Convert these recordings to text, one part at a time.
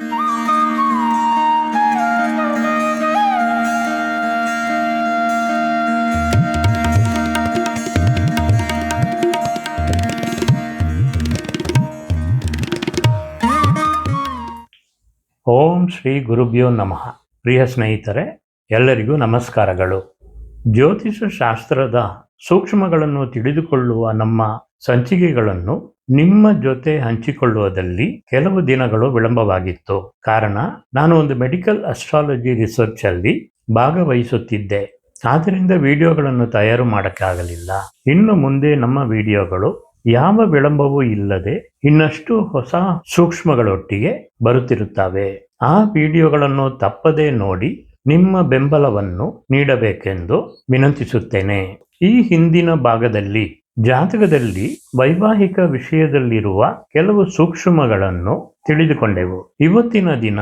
ಓಂ ಶ್ರೀ ಗುರುಭ್ಯೋ ನಮಃ. ಪ್ರಿಯ ಸ್ನೇಹಿತರೆ, ಎಲ್ಲರಿಗೂ ನಮಸ್ಕಾರಗಳು. ಜ್ಯೋತಿಷ ಶಾಸ್ತ್ರದ ಸೂಕ್ಷ್ಮಗಳನ್ನು ತಿಳಿದುಕೊಳ್ಳುವ ನಮ್ಮ ಸಂಚಿಕೆಗಳನ್ನು ನಿಮ್ಮ ಜೊತೆ ಹಂಚಿಕೊಳ್ಳುವುದರಲ್ಲಿ ಕೆಲವು ದಿನಗಳು ವಿಳಂಬವಾಗಿತ್ತು. ಕಾರಣ, ನಾನು ಒಂದು ಮೆಡಿಕಲ್ ಅಸ್ಟ್ರಾಲಜಿ ರಿಸರ್ಚ್ ಅಲ್ಲಿ ಭಾಗವಹಿಸುತ್ತಿದ್ದೆ. ಆದ್ದರಿಂದ ವಿಡಿಯೋಗಳನ್ನು ತಯಾರು ಮಾಡೋಕ್ಕಾಗಲಿಲ್ಲ. ಇನ್ನು ಮುಂದೆ ನಮ್ಮ ವಿಡಿಯೋಗಳು ಯಾವ ವಿಳಂಬವೂ ಇಲ್ಲದೆ ಇನ್ನಷ್ಟು ಹೊಸ ಸೂಕ್ಷ್ಮಗಳೊಟ್ಟಿಗೆ ಬರುತ್ತಿರುತ್ತವೆ. ಆ ವಿಡಿಯೋಗಳನ್ನು ತಪ್ಪದೇ ನೋಡಿ ನಿಮ್ಮ ಬೆಂಬಲವನ್ನು ನೀಡಬೇಕೆಂದು ವಿನಂತಿಸುತ್ತೇನೆ. ಈ ಹಿಂದಿನ ಭಾಗದಲ್ಲಿ ಜಾತಕದಲ್ಲಿ ವೈವಾಹಿಕ ವಿಷಯದಲ್ಲಿರುವ ಕೆಲವು ಸೂಕ್ಷ್ಮಗಳನ್ನು ತಿಳಿದುಕೊಂಡೆವು. ಇವತ್ತಿನ ದಿನ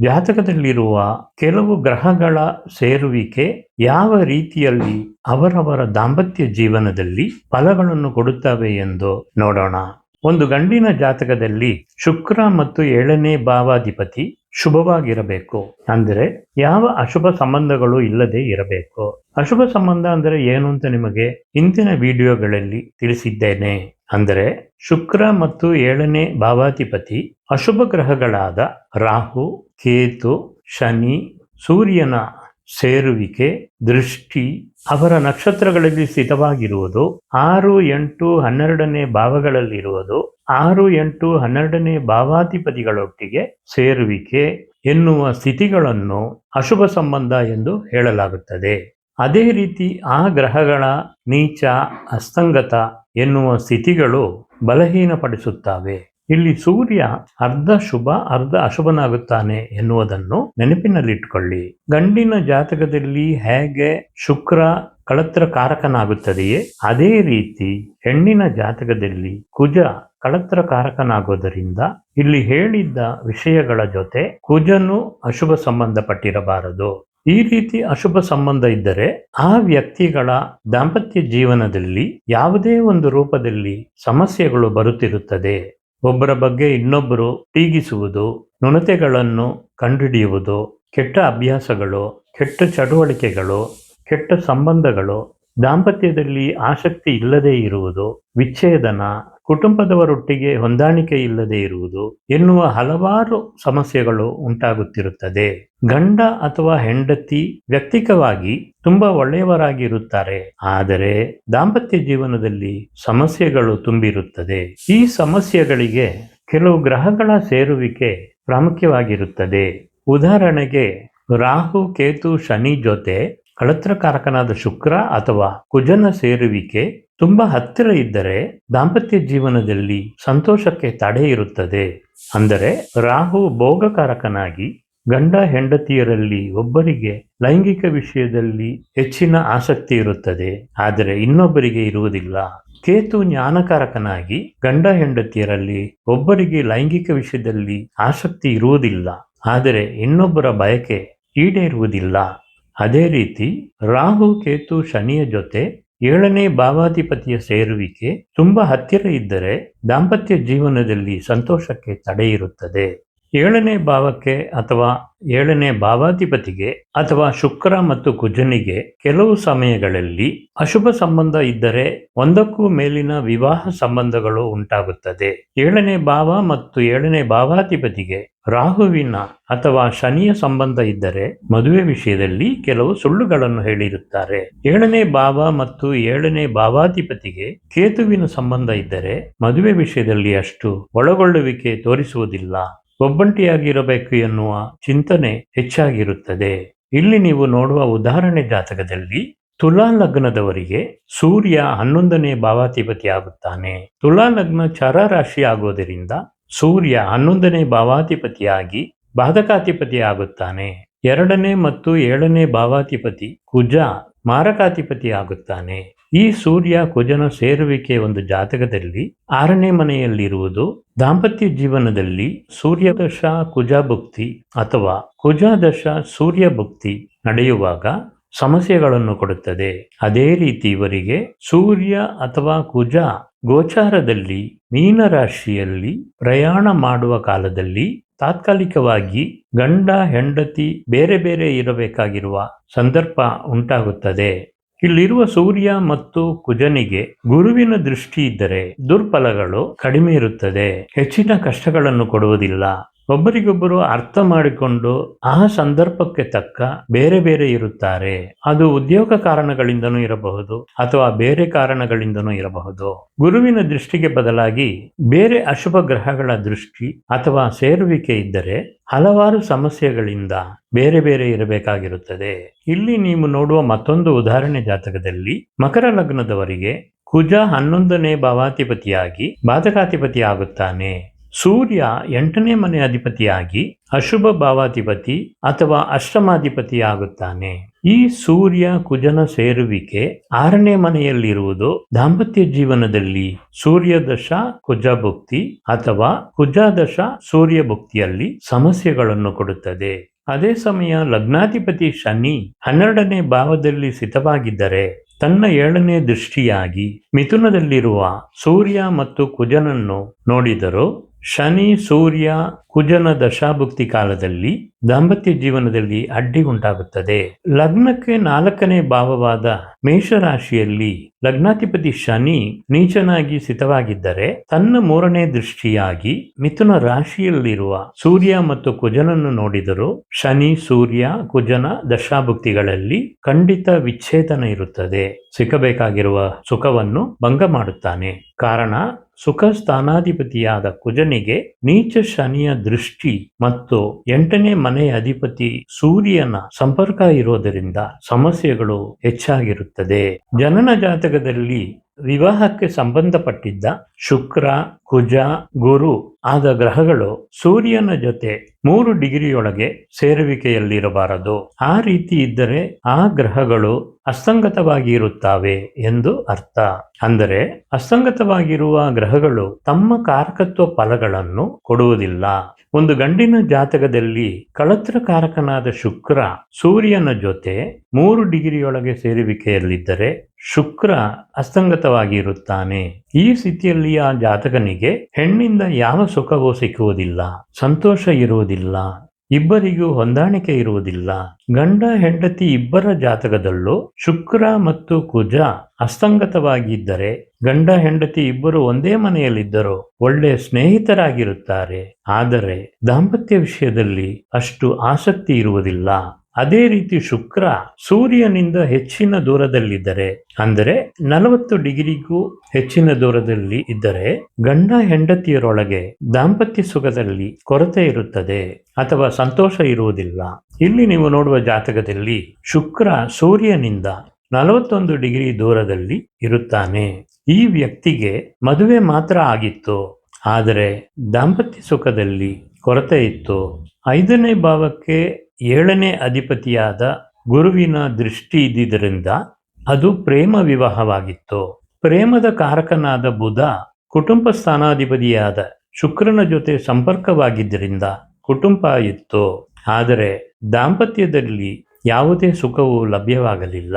ಜಾತಕದಲ್ಲಿರುವ ಕೆಲವು ಗ್ರಹಗಳ ಸೇರುವಿಕೆ ಯಾವ ರೀತಿಯಲ್ಲಿ ಅವರವರ ದಾಂಪತ್ಯ ಜೀವನದಲ್ಲಿ ಫಲಗಳನ್ನು ಕೊಡುತ್ತವೆ ಎಂದು ನೋಡೋಣ. ಒಂದು ಗಂಡಿನ ಜಾತಕದಲ್ಲಿ ಶುಕ್ರ ಮತ್ತು 7ನೇ ಭಾವಾಧಿಪತಿ ಶುಭವಾಗಿರಬೇಕು. ಅಂದರೆ ಯಾವ ಅಶುಭ ಸಂಬಂಧಗಳು ಇಲ್ಲದೆ ಇರಬೇಕು. ಅಶುಭ ಸಂಬಂಧ ಅಂದರೆ ಏನು ಅಂತ ನಿಮಗೆ ಹಿಂದಿನ ವಿಡಿಯೋಗಳಲ್ಲಿ ತಿಳಿಸಿದ್ದೇನೆ. ಅಂದರೆ ಶುಕ್ರ ಮತ್ತು 7ನೇ ಭಾವಾಧಿಪತಿ ಅಶುಭ ಗ್ರಹಗಳಾದ ರಾಹು, ಕೇತು, ಶನಿ, ಸೂರ್ಯನ ಸೇರುವಿಕೆ, ದೃಷ್ಟಿ, ಅವರ ನಕ್ಷತ್ರಗಳಲ್ಲಿ ಸ್ಥಿತವಾಗಿರುವುದು, 6, 8, 12ನೇ ಭಾವಗಳಲ್ಲಿರುವುದು, 6, 8, 12ನೇ ಭಾವಾಧಿಪತಿಗಳೊಟ್ಟಿಗೆ ಸೇರುವಿಕೆ ಎನ್ನುವ ಸ್ಥಿತಿಗಳನ್ನು ಅಶುಭ ಸಂಬಂಧ ಎಂದು ಹೇಳಲಾಗುತ್ತದೆ. ಅದೇ ರೀತಿ ಆ ಗ್ರಹಗಳ ನೀಚ, ಅಸ್ತಂಗತ ಎನ್ನುವ ಸ್ಥಿತಿಗಳು ಬಲಹೀನಪಡಿಸುತ್ತವೆ. ಇಲ್ಲಿ ಸೂರ್ಯ ಅರ್ಧ ಶುಭ ಅರ್ಧ ಅಶುಭನಾಗುತ್ತಾನೆ ಎನ್ನುವುದನ್ನು ನೆನಪಿನಲ್ಲಿಟ್ಟುಕೊಳ್ಳಿ. ಗಂಡಿನ ಜಾತಕದಲ್ಲಿ ಹೇಗೆ ಶುಕ್ರ ಕಳತ್ರ ಕಾರಕನಾಗುತ್ತದೆಯೇ ಅದೇ ರೀತಿ ಹೆಣ್ಣಿನ ಜಾತಕದಲ್ಲಿ ಕುಜ ಕಳತ್ರ ಕಾರಕನಾಗೋದರಿಂದ ಇಲ್ಲಿ ಹೇಳಿದ್ದ ವಿಷಯಗಳ ಜೊತೆ ಕುಜನು ಅಶುಭ ಸಂಬಂಧಪಟ್ಟಿರಬಾರದು. ಈ ರೀತಿ ಅಶುಭ ಸಂಬಂಧ ಇದ್ದರೆ ಆ ವ್ಯಕ್ತಿಗಳ ದಾಂಪತ್ಯ ಜೀವನದಲ್ಲಿ ಯಾವುದೇ ಒಂದು ರೂಪದಲ್ಲಿ ಸಮಸ್ಯೆಗಳು ಬರುತ್ತಿರುತ್ತದೆ. ಒಬ್ಬರ ಬಗ್ಗೆ ಇನ್ನೊಬ್ಬರು ಟೀಗಿಸುವುದು, ನುಣತೆಗಳನ್ನು ಕಂಡುಹಿಡಿಯುವುದು, ಕೆಟ್ಟ ಅಭ್ಯಾಸಗಳು, ಕೆಟ್ಟ ಚಟುವಟಿಕೆಗಳು, ಕೆಟ್ಟ ಸಂಬಂಧಗಳು, ದಾಂಪತ್ಯದಲ್ಲಿ ಆಸಕ್ತಿ ಇಲ್ಲದೆ ಇರುವುದು, ವಿಚ್ಛೇದನ, ಕುಟುಂಬದವರೊಟ್ಟಿಗೆ ಹೊಂದಾಣಿಕೆ ಇಲ್ಲದೆ ಇರುವುದು ಎನ್ನುವ ಹಲವಾರು ಸಮಸ್ಯೆಗಳು ಉಂಟಾಗುತ್ತಿರುತ್ತದೆ. ಗಂಡ ಅಥವಾ ಹೆಂಡತಿ ವ್ಯಕ್ತಿಕವಾಗಿ ತುಂಬಾ ಒಳ್ಳೆಯವರಾಗಿರುತ್ತಾರೆ, ಆದರೆ ದಾಂಪತ್ಯ ಜೀವನದಲ್ಲಿ ಸಮಸ್ಯೆಗಳು ತುಂಬಿರುತ್ತದೆ. ಈ ಸಮಸ್ಯೆಗಳಿಗೆ ಕೆಲವು ಗ್ರಹಗಳ ಸೇರುವಿಕೆ ಪ್ರಾಮುಖ್ಯವಾಗಿರುತ್ತದೆ. ಉದಾಹರಣೆಗೆ ರಾಹು, ಕೇತು, ಶನಿ ಜೊತೆ ಕಳತ್ರಕಾರಕನಾದ ಶುಕ್ರ ಅಥವಾ ಕುಜನ ಸೇರುವಿಕೆ ತುಂಬಾ ಹತ್ತಿರ ಇದ್ದರೆ ದಾಂಪತ್ಯ ಜೀವನದಲ್ಲಿ ಸಂತೋಷಕ್ಕೆ ತಡೆ ಇರುತ್ತದೆ. ಅಂದರೆ ರಾಹು ಭೋಗಕಾರಕನಾಗಿ ಗಂಡ ಹೆಂಡತಿಯರಲ್ಲಿ ಒಬ್ಬರಿಗೆ ಲೈಂಗಿಕ ವಿಷಯದಲ್ಲಿ ಹೆಚ್ಚಿನ ಆಸಕ್ತಿ ಇರುತ್ತದೆ, ಆದರೆ ಇನ್ನೊಬ್ಬರಿಗೆ ಇರುವುದಿಲ್ಲ. ಕೇತು ಜ್ಞಾನಕಾರಕನಾಗಿ ಗಂಡ ಹೆಂಡತಿಯರಲ್ಲಿ ಒಬ್ಬರಿಗೆ ಲೈಂಗಿಕ ವಿಷಯದಲ್ಲಿ ಆಸಕ್ತಿ ಇರುವುದಿಲ್ಲ, ಆದರೆ ಇನ್ನೊಬ್ಬರ ಬಯಕೆ ಈಡೇರುವುದಿಲ್ಲ. ಅದೇ ರೀತಿ ರಾಹು, ಕೇತು, ಶನಿಯ ಜೊತೆ 7ನೇ ಭಾವಾಧಿಪತಿಯ ಸೇರುವಿಕೆ ತುಂಬಾ ಹತ್ತಿರ ಇದ್ದರೆ ದಾಂಪತ್ಯ ಜೀವನದಲ್ಲಿ ಸಂತೋಷಕ್ಕೆ ತಡೆ ಇರುತ್ತದೆ. 7ನೇ ಭಾವಕ್ಕೆ ಅಥವಾ 7ನೇ ಭಾವಾಧಿಪತಿಗೆ ಅಥವಾ ಶುಕ್ರ ಮತ್ತು ಕುಜನಿಗೆ ಕೆಲವು ಸಮಯಗಳಲ್ಲಿ ಅಶುಭ ಸಂಬಂಧ ಇದ್ದರೆ ಒಂದಕ್ಕೂ ಮೇಲಿನ ವಿವಾಹ ಸಂಬಂಧಗಳು ಉಂಟಾಗುತ್ತದೆ. 7ನೇ ಭಾವ ಮತ್ತು 7ನೇ ಭಾವಾಧಿಪತಿಗೆ ರಾಹುವಿನ ಅಥವಾ ಶನಿಯ ಸಂಬಂಧ ಇದ್ದರೆ ಮದುವೆ ವಿಷಯದಲ್ಲಿ ಕೆಲವು ಸುಳ್ಳುಗಳನ್ನು ಹೇಳಿರುತ್ತಾರೆ. 7ನೇ ಭಾವ ಮತ್ತು 7ನೇ ಭಾವಾಧಿಪತಿಗೆ ಕೇತುವಿನ ಸಂಬಂಧ ಇದ್ದರೆ ಮದುವೆ ವಿಷಯದಲ್ಲಿ ಅಷ್ಟು ಒಳಗೊಳ್ಳುವಿಕೆ ತೋರಿಸುವುದಿಲ್ಲ. ಒಬ್ಬಂಟಿಯಾಗಿರಬೇಕು ಎನ್ನುವ ಚಿಂತನೆ ಹೆಚ್ಚಾಗಿರುತ್ತದೆ. ಇಲ್ಲಿ ನೀವು ನೋಡುವ ಉದಾಹರಣೆ ಜಾತಕದಲ್ಲಿ ತುಲಾ ಲಗ್ನದವರಿಗೆ ಸೂರ್ಯ 11ನೇ ಭಾವಾಧಿಪತಿ ಆಗುತ್ತಾನೆ. ತುಲಾ ಲಗ್ನ ಚರ ರಾಶಿ ಆಗೋದರಿಂದ ಸೂರ್ಯ 11ನೇ ಭಾವಾಧಿಪತಿಯಾಗಿ ಬಾಧಕಾಧಿಪತಿ ಆಗುತ್ತಾನೆ. 2ನೇ ಮತ್ತು 7ನೇ ಭಾವಾಧಿಪತಿ ಕುಜ ಮಾರಕಾಧಿಪತಿ ಆಗುತ್ತಾನೆ. ಈ ಸೂರ್ಯ ಕುಜನ ಸೇರುವಿಕೆ ಒಂದು ಜಾತಕದಲ್ಲಿ 6ನೇ ಮನೆಯಲ್ಲಿರುವುದು ದಾಂಪತ್ಯ ಜೀವನದಲ್ಲಿ ಸೂರ್ಯದಶ ಕುಜ ಭುಕ್ತಿ ಅಥವಾ ಕುಜ ದಶ ಸೂರ್ಯ ಭುಕ್ತಿ ನಡೆಯುವಾಗ ಸಮಸ್ಯೆಗಳನ್ನು ಕೊಡುತ್ತದೆ. ಅದೇ ರೀತಿ ಇವರಿಗೆ ಸೂರ್ಯ ಅಥವಾ ಕುಜ ಗೋಚಾರದಲ್ಲಿ ಮೀನರಾಶಿಯಲ್ಲಿ ಪ್ರಯಾಣ ಮಾಡುವ ಕಾಲದಲ್ಲಿ ತಾತ್ಕಾಲಿಕವಾಗಿ ಗಂಡ ಹೆಂಡತಿ ಬೇರೆ ಬೇರೆ ಇರಬೇಕಾಗಿರುವ ಸಂದರ್ಭ ಉಂಟಾಗುತ್ತದೆ. ಇಲ್ಲಿರುವ ಸೂರ್ಯ ಮತ್ತು ಕುಜನಿಗೆ ಗುರುವಿನ ದೃಷ್ಟಿ ಇದ್ದರೆ ದುರ್ಫಲಗಳು ಕಡಿಮೆ ಇರುತ್ತದೆ. ಹೆಚ್ಚಿನ ಕಷ್ಟಗಳನ್ನು ಕೊಡುವುದಿಲ್ಲ. ಒಬ್ಬರಿಗೊಬ್ಬರು ಅರ್ಥ ಮಾಡಿಕೊಂಡು ಆ ಸಂದರ್ಭಕ್ಕೆ ತಕ್ಕ ಬೇರೆ ಬೇರೆ ಇರುತ್ತಾರೆ. ಅದು ಉದ್ಯೋಗ ಕಾರಣಗಳಿಂದನೂ ಇರಬಹುದು ಅಥವಾ ಬೇರೆ ಕಾರಣಗಳಿಂದನೂ ಇರಬಹುದು. ಗುರುವಿನ ದೃಷ್ಟಿಗೆ ಬದಲಾಗಿ ಬೇರೆ ಅಶುಭ ಗ್ರಹಗಳ ದೃಷ್ಟಿ ಅಥವಾ ಸೇರುವಿಕೆ ಇದ್ದರೆ ಹಲವಾರು ಸಮಸ್ಯೆಗಳಿಂದ ಬೇರೆ ಬೇರೆ ಇರಬೇಕಾಗಿರುತ್ತದೆ. ಇಲ್ಲಿ ನೀವು ನೋಡುವ ಮತ್ತೊಂದು ಉದಾಹರಣೆ ಜಾತಕದಲ್ಲಿ ಮಕರ ಲಗ್ನದವರಿಗೆ ಕುಜ 11ನೇ ಭಾವಾಧಿಪತಿಯಾಗಿ ಬಾಧಕಾಧಿಪತಿ ಆಗುತ್ತಾನೆ. ಸೂರ್ಯ 8ನೇ ಮನೆ ಅಧಿಪತಿಯಾಗಿ ಅಶುಭ ಭಾವಾಧಿಪತಿ ಅಥವಾ ಅಷ್ಟಮಾಧಿಪತಿ ಆಗುತ್ತಾನೆ. ಈ ಸೂರ್ಯ ಕುಜನ ಸೇರುವಿಕೆ 6ನೇ ಮನೆಯಲ್ಲಿರುವುದು ದಾಂಪತ್ಯ ಜೀವನದಲ್ಲಿ ಸೂರ್ಯ ದಶ ಕುಜ ಭುಕ್ತಿ ಅಥವಾ ಕುಜ ದಶ ಸೂರ್ಯ ಭುಕ್ತಿಯಲ್ಲಿ ಸಮಸ್ಯೆಗಳನ್ನು ಕೊಡುತ್ತದೆ. ಅದೇ ಸಮಯ ಲಗ್ನಾಧಿಪತಿ ಶನಿ 12ನೇ ಭಾವದಲ್ಲಿ ಸ್ಥಿತವಾಗಿದ್ದರೆ ತನ್ನ 7ನೇ ದೃಷ್ಟಿಯಾಗಿ ಮಿಥುನದಲ್ಲಿರುವ ಸೂರ್ಯ ಮತ್ತು ಕುಜನನ್ನು ನೋಡಿದರೂ ಶನಿ ಸೂರ್ಯ ಕುಜನ ದಶಾಭುಕ್ತಿ ಕಾಲದಲ್ಲಿ ದಾಂಪತ್ಯ ಜೀವನದಲ್ಲಿ ಅಡ್ಡಿ ಉಂಟಾಗುತ್ತದೆ. ಲಗ್ನಕ್ಕೆ 4ನೇ ಭಾವವಾದ ಮೇಷರಾಶಿಯಲ್ಲಿ ಲಗ್ನಾಧಿಪತಿ ಶನಿ ನೀಚನಾಗಿ ಸ್ಥಿತವಾಗಿದ್ದರೆ ತನ್ನ 3ನೇ ದೃಷ್ಟಿಯಾಗಿ ಮಿಥುನ ರಾಶಿಯಲ್ಲಿರುವ ಸೂರ್ಯ ಮತ್ತು ಕುಜನನ್ನು ನೋಡಿದರೂ ಶನಿ ಸೂರ್ಯ ಕುಜನ ದಶಾಭುಕ್ತಿಗಳಲ್ಲಿ ಖಂಡಿತ ವಿಚ್ಛೇದನ ಇರುತ್ತದೆ. ಸಿಕ್ಕಬೇಕಾಗಿರುವ ಸುಖವನ್ನು ಭಂಗ ಮಾಡುತ್ತಾನೆ. ಕಾರಣ ಸುಖ ಸ್ಥಾನಾಧಿಪತಿಯಾದ ಕುಜನಿಗೆ ನೀಚ ಶನಿಯ ದೃಷ್ಟಿ ಮತ್ತು 8ನೇ ಮನೆಯ ಅಧಿಪತಿ ಸೂರ್ಯನ ಸಂಪರ್ಕ ಇರೋದರಿಂದ ಸಮಸ್ಯೆಗಳು ಹೆಚ್ಚಾಗಿರುತ್ತದೆ. ಜನನ ಜಾತಕದಲ್ಲಿ ವಿವಾಹಕ್ಕೆ ಸಂಬಂಧಪಟ್ಟಿದ್ದ ಶುಕ್ರ ಕುಜ ಗುರು ಆದ ಗ್ರಹಗಳು ಸೂರ್ಯನ ಜೊತೆ 3 ಡಿಗ್ರಿಯೊಳಗೆ ಸೇರುವಿಕೆಯಲ್ಲಿರಬಾರದು. ಆ ರೀತಿ ಇದ್ದರೆ ಆ ಗ್ರಹಗಳು ಅಸ್ತಂಗತವಾಗಿ ಇರುತ್ತವೆ ಎಂದು ಅರ್ಥ. ಅಂದರೆ ಅಸ್ತಂಗತವಾಗಿರುವ ಗ್ರಹಗಳು ತಮ್ಮ ಕಾರಕತ್ವ ಫಲಗಳನ್ನು ಕೊಡುವುದಿಲ್ಲ. ಒಂದು ಗಂಡಿನ ಜಾತಕದಲ್ಲಿ ಕಳತ್ರ ಕಾರಕನಾದ ಶುಕ್ರ ಸೂರ್ಯನ ಜೊತೆ 3 ಡಿಗ್ರಿಯೊಳಗೆ ಸೇರುವಿಕೆಯಲ್ಲಿದ್ದರೆ ಶುಕ್ರ ಅಸ್ತಂಗತವಾಗಿ ಇರುತ್ತಾನೆ. ಈ ಸ್ಥಿತಿಯಲ್ಲಿ ಆ ಜಾತಕನಿಗೆ ಹೆಣ್ಣಿಂದ ಯಾವ ಸುಖವೂ ಸಿಕ್ಕುವುದಿಲ್ಲ, ಸಂತೋಷ ಇರುವುದಿಲ್ಲ, ಇಬ್ಬರಿಗೂ ಹೊಂದಾಣಿಕೆ ಇರುವುದಿಲ್ಲ. ಗಂಡ ಹೆಂಡತಿ ಇಬ್ಬರ ಜಾತಕದಲ್ಲೂ ಶುಕ್ರ ಮತ್ತು ಕುಜ ಅಸ್ತಂಗತವಾಗಿದ್ದರೆ ಗಂಡ ಹೆಂಡತಿ ಇಬ್ಬರು ಒಂದೇ ಮನೆಯಲ್ಲಿದ್ದರೂ ಒಳ್ಳೆಯ ಸ್ನೇಹಿತರಾಗಿರುತ್ತಾರೆ. ಆದರೆ ದಾಂಪತ್ಯ ವಿಷಯದಲ್ಲಿ ಅಷ್ಟು ಆಸಕ್ತಿ ಇರುವುದಿಲ್ಲ. ಅದೇ ರೀತಿ ಶುಕ್ರ ಸೂರ್ಯನಿಂದ ಹೆಚ್ಚಿನ ದೂರದಲ್ಲಿದ್ದರೆ, ಅಂದರೆ 40 ಡಿಗ್ರಿಗೂ ಹೆಚ್ಚಿನ ದೂರದಲ್ಲಿ ಇದ್ದರೆ ಗಂಡ ಹೆಂಡತಿಯರೊಳಗೆ ದಾಂಪತ್ಯ ಸುಖದಲ್ಲಿ ಕೊರತೆ ಇರುತ್ತದೆ ಅಥವಾ ಸಂತೋಷ ಇರುವುದಿಲ್ಲ. ಇಲ್ಲಿ ನೀವು ನೋಡುವ ಜಾತಕದಲ್ಲಿ ಶುಕ್ರ ಸೂರ್ಯನಿಂದ 41 ಡಿಗ್ರಿ ದೂರದಲ್ಲಿ ಇರುತ್ತಾನೆ. ಈ ವ್ಯಕ್ತಿಗೆ ಮದುವೆ ಮಾತ್ರ ಆಗಿತ್ತು, ಆದರೆ ದಾಂಪತ್ಯ ಸುಖದಲ್ಲಿ ಕೊರತೆ ಇತ್ತು. 5ನೇ ಭಾವಕ್ಕೆ 7ನೇ ಅಧಿಪತಿಯಾದ ಗುರುವಿನ ದೃಷ್ಟಿ ಇದ್ದಿದ್ದರಿಂದ ಅದು ಪ್ರೇಮ ವಿವಾಹವಾಗಿತ್ತು. ಪ್ರೇಮದ ಕಾರಕನಾದ ಬುಧ ಕುಟುಂಬ ಸ್ಥಾನಾಧಿಪತಿಯಾದ ಶುಕ್ರನ ಜೊತೆ ಸಂಪರ್ಕವಾಗಿದ್ದರಿಂದ ಕುಟುಂಬ ಇತ್ತು. ಆದರೆ ದಾಂಪತ್ಯದಲ್ಲಿ ಯಾವುದೇ ಸುಖವು ಲಭ್ಯವಾಗಲಿಲ್ಲ.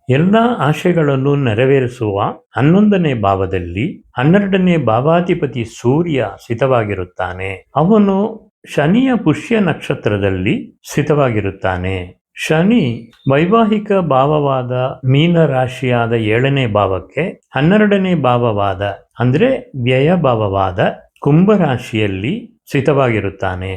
ಎಲ್ಲ ಆಶೆಗಳನ್ನು ನೆರವೇರಿಸುವ 11ನೇ ಭಾವದಲ್ಲಿ 12ನೇ ಭಾವಾಧಿಪತಿ ಸೂರ್ಯ ಸ್ಥಿತವಾಗಿರುತ್ತಾನೆ. ಅವನು ಶನಿಯ ಪುಷ್ಯ ನಕ್ಷತ್ರದಲ್ಲಿ ಸ್ಥಿತವಾಗಿರುತ್ತಾನೆ. ಶನಿ ವೈವಾಹಿಕ ಭಾವವಾದ ಮೀನ ರಾಶಿಯಾದ 7ನೇ ಭಾವಕ್ಕೆ 12ನೇ ಭಾವವಾದ ಅಂದರೆ ವ್ಯಯ ಭಾವವಾದ ಕುಂಭರಾಶಿಯಲ್ಲಿ ಸ್ಥಿತವಾಗಿರುತ್ತಾನೆ.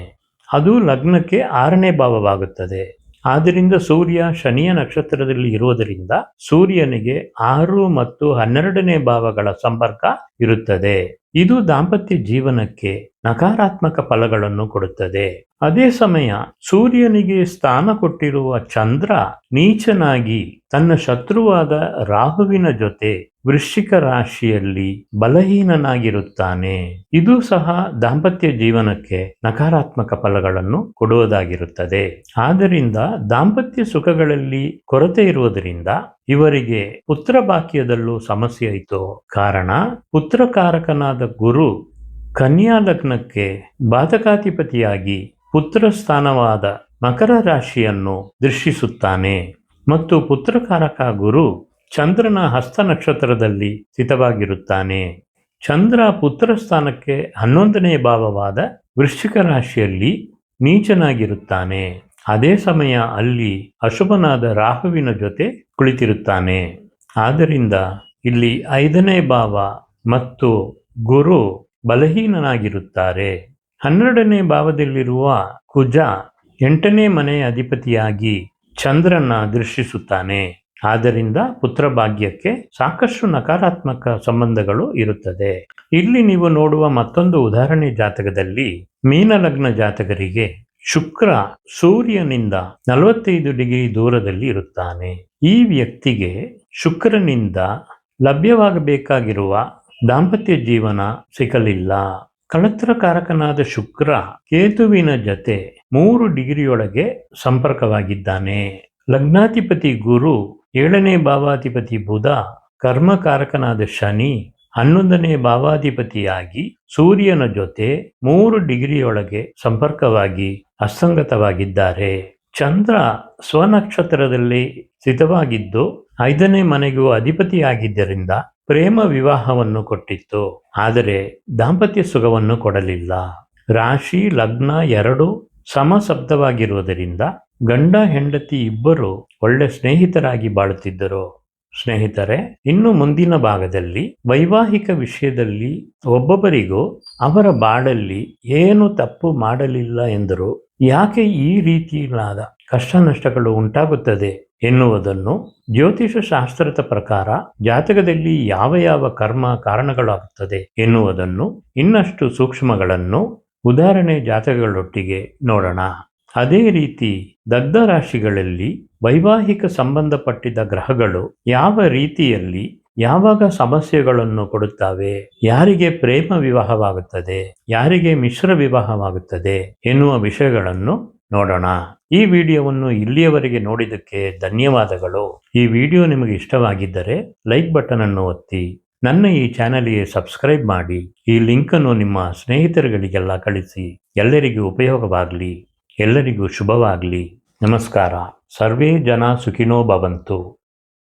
ಅದು ಲಗ್ನಕ್ಕೆ 6ನೇ ಭಾವವಾಗುತ್ತದೆ. ಆದ್ದರಿಂದ ಸೂರ್ಯ ಶನಿಯ ನಕ್ಷತ್ರದಲ್ಲಿ ಇರುವುದರಿಂದ ಸೂರ್ಯನಿಗೆ 6 ಮತ್ತು 12ನೇ ಭಾವಗಳ ಸಂಪರ್ಕ ಇರುತ್ತದೆ. ಇದು ದಾಂಪತ್ಯ ಜೀವನಕ್ಕೆ ನಕಾರಾತ್ಮಕ ಫಲಗಳನ್ನು ಕೊಡುತ್ತದೆ. ಅದೇ ಸಮಯ ಸೂರ್ಯನಿಗೆ ಸ್ಥಾನ ಕೊಟ್ಟಿರುವ ಚಂದ್ರ ನೀಚನಾಗಿ ತನ್ನ ಶತ್ರುವಾದ ರಾಹುವಿನ ಜೊತೆ ವೃಶ್ಚಿಕ ರಾಶಿಯಲ್ಲಿ ಬಲಹೀನನಾಗಿರುತ್ತಾನೆ. ಇದು ಸಹ ದಾಂಪತ್ಯ ಜೀವನಕ್ಕೆ ನಕಾರಾತ್ಮಕ ಫಲಗಳನ್ನು ಕೊಡುವುದಾಗಿರುತ್ತದೆ. ಆದ್ದರಿಂದ ದಾಂಪತ್ಯ ಸುಖಗಳಲ್ಲಿ ಕೊರತೆ ಇರುವುದರಿಂದ ಇವರಿಗೆ ಪುತ್ರ ಭಾಗ್ಯದಲ್ಲೂ ಸಮಸ್ಯೆ ಇತ್ತು. ಕಾರಣ ಪುತ್ರಕಾರಕನಾದ ಗುರು ಕನ್ಯಾ ಲಗ್ನಕ್ಕೆ ಬಾಧಕಾಧಿಪತಿಯಾಗಿ ಪುತ್ರ ಸ್ಥಾನವಾದ ಮಕರ ರಾಶಿಯನ್ನು ದೃಷ್ಟಿಸುತ್ತಾನೆ. ಮತ್ತು ಪುತ್ರಕಾರಕ ಗುರು ಚಂದ್ರನ ಹಸ್ತ ನಕ್ಷತ್ರದಲ್ಲಿ ಸ್ಥಿತವಾಗಿರುತ್ತಾನೆ. ಚಂದ್ರ ಪುತ್ರ ಸ್ಥಾನಕ್ಕೆ 11ನೇ ಭಾವವಾದ ವೃಶ್ಚಿಕ ರಾಶಿಯಲ್ಲಿ ನೀಚನಾಗಿರುತ್ತಾನೆ. ಅದೇ ಸಮಯ ಅಲ್ಲಿ ಅಶುಭನಾದ ರಾಹುವಿನ ಜೊತೆ ಕುಳಿತಿರುತ್ತಾನೆ. ಆದ್ದರಿಂದ ಇಲ್ಲಿ 5ನೇ ಭಾವ ಮತ್ತು ಗುರು ಬಲಹೀನನಾಗಿರುತ್ತಾರೆ. 12ನೇ ಭಾವದಲ್ಲಿರುವ ಕುಜ 8ನೇ ಮನೆಯ ಅಧಿಪತಿಯಾಗಿ ಚಂದ್ರನ ದೃಷ್ಟಿಸುತ್ತಾನೆ. ಆದ್ದರಿಂದ ಪುತ್ರ ಭಾಗ್ಯಕ್ಕೆ ಸಾಕಷ್ಟು ನಕಾರಾತ್ಮಕ ಸಂಬಂಧಗಳು ಇರುತ್ತದೆ. ಇಲ್ಲಿ ನೀವು ನೋಡುವ ಮತ್ತೊಂದು ಉದಾಹರಣೆ ಜಾತಕದಲ್ಲಿ ಮೀನ ಲಗ್ನ ಜಾತಕರಿಗೆ ಶುಕ್ರ ಸೂರ್ಯನಿಂದ 45 ಡಿಗ್ರಿ ದೂರದಲ್ಲಿ ಇರುತ್ತಾನೆ. ಈ ವ್ಯಕ್ತಿಗೆ ಶುಕ್ರನಿಂದ ಲಭ್ಯವಾಗಬೇಕಾಗಿರುವ ದಾಂಪತ್ಯ ಜೀವನ ಸಿಗಲಿಲ್ಲ. ಕಳತ್ರಕಾರಕನಾದ ಶುಕ್ರ ಕೇತುವಿನ ಜೊತೆ 3 ಡಿಗ್ರಿಯೊಳಗೆ ಸಂಪರ್ಕವಾಗಿದ್ದಾನೆ. ಲಗ್ನಾಧಿಪತಿ ಗುರು 7ನೇ ಭಾವಾಧಿಪತಿ ಬುಧ ಕರ್ಮಕಾರಕನಾದ ಶನಿ 11ನೇ ಭಾವಾಧಿಪತಿಯಾಗಿ ಸೂರ್ಯನ ಜೊತೆ 3 ಡಿಗ್ರಿಯೊಳಗೆ ಸಂಪರ್ಕವಾಗಿ ಅಸಂಗತವಾಗಿದ್ದಾರೆ. ಚಂದ್ರ ಸ್ವನಕ್ಷತ್ರದಲ್ಲಿ ಸ್ಥಿತವಾಗಿದ್ದು 5ನೇ ಮನೆಗೂ ಅಧಿಪತಿಯಾಗಿದ್ದರಿಂದ ಪ್ರೇಮ ವಿವಾಹವನ್ನು ಕೊಟ್ಟಿತ್ತು, ಆದರೆ ದಾಂಪತ್ಯ ಸುಖವನ್ನು ಕೊಡಲಿಲ್ಲ. ರಾಶಿ ಲಗ್ನ 2 ಸಮಶಬ್ದವಾಗಿರುವುದರಿಂದ ಗಂಡ ಹೆಂಡತಿ ಇಬ್ಬರು ಒಳ್ಳೆ ಸ್ನೇಹಿತರಾಗಿ ಬಾಳುತ್ತಿದ್ದರು. ಸ್ನೇಹಿತರೆ, ಇನ್ನು ಮುಂದಿನ ಭಾಗದಲ್ಲಿ ವೈವಾಹಿಕ ವಿಷಯದಲ್ಲಿ ಒಬ್ಬೊಬ್ಬರಿಗೂ ಅವರ ಬಾಳಲ್ಲಿ ಏನು ತಪ್ಪು ಮಾಡಲಿಲ್ಲ ಎಂದರೂ ಯಾಕೆ ಈ ರೀತಿಯಾದ ಕಷ್ಟ ನಷ್ಟಗಳು ಉಂಟಾಗುತ್ತದೆ ಎನ್ನುವುದನ್ನು, ಜ್ಯೋತಿಷ ಶಾಸ್ತ್ರದ ಪ್ರಕಾರ ಜಾತಕದಲ್ಲಿ ಯಾವ ಯಾವ ಕರ್ಮ ಕಾರಣಗಳಾಗುತ್ತದೆ ಎನ್ನುವುದನ್ನು, ಇನ್ನಷ್ಟು ಸೂಕ್ಷ್ಮಗಳನ್ನು ಉದಾಹರಣೆ ಜಾತಕಗಳೊಟ್ಟಿಗೆ ನೋಡೋಣ. ಅದೇ ರೀತಿ ದಗ್ಧ ರಾಶಿಗಳಲ್ಲಿ ವೈವಾಹಿಕ ಸಂಬಂಧಪಟ್ಟಿದ್ದ ಗ್ರಹಗಳು ಯಾವ ರೀತಿಯಲ್ಲಿ ಯಾವಾಗ ಸಮಸ್ಯೆಗಳನ್ನು ಕೊಡುತ್ತವೆ, ಯಾರಿಗೆ ಪ್ರೇಮ ವಿವಾಹವಾಗುತ್ತದೆ, ಯಾರಿಗೆ ಮಿಶ್ರ ವಿವಾಹವಾಗುತ್ತದೆ ಎನ್ನುವ ವಿಷಯಗಳನ್ನು ನೋಡೋಣ. ಈ ವಿಡಿಯೋವನ್ನು ಇಲ್ಲಿಯವರೆಗೆ ನೋಡಿದ್ದಕ್ಕೆ ಧನ್ಯವಾದಗಳು. ಈ ವಿಡಿಯೋ ನಿಮಗೆ ಇಷ್ಟವಾಗಿದ್ದರೆ ಲೈಕ್ ಬಟನ್ ಅನ್ನು ಒತ್ತಿ, ನನ್ನ ಈ ಚಾನಲ್ಗೆ ಸಬ್ಸ್ಕ್ರೈಬ್ ಮಾಡಿ, ಈ ಲಿಂಕನ್ನು ನಿಮ್ಮ ಸ್ನೇಹಿತರುಗಳಿಗೆಲ್ಲ ಕಳಿಸಿ. ಎಲ್ಲರಿಗೂ ಉಪಯೋಗವಾಗಲಿ. ಎಲ್ಲರಿಗೂ ಶುಭವಾಗಲಿ. ನಮಸ್ಕಾರ. ಸರ್ವೇ ಜನ ಸುಖಿನೋ ಭವಂತು.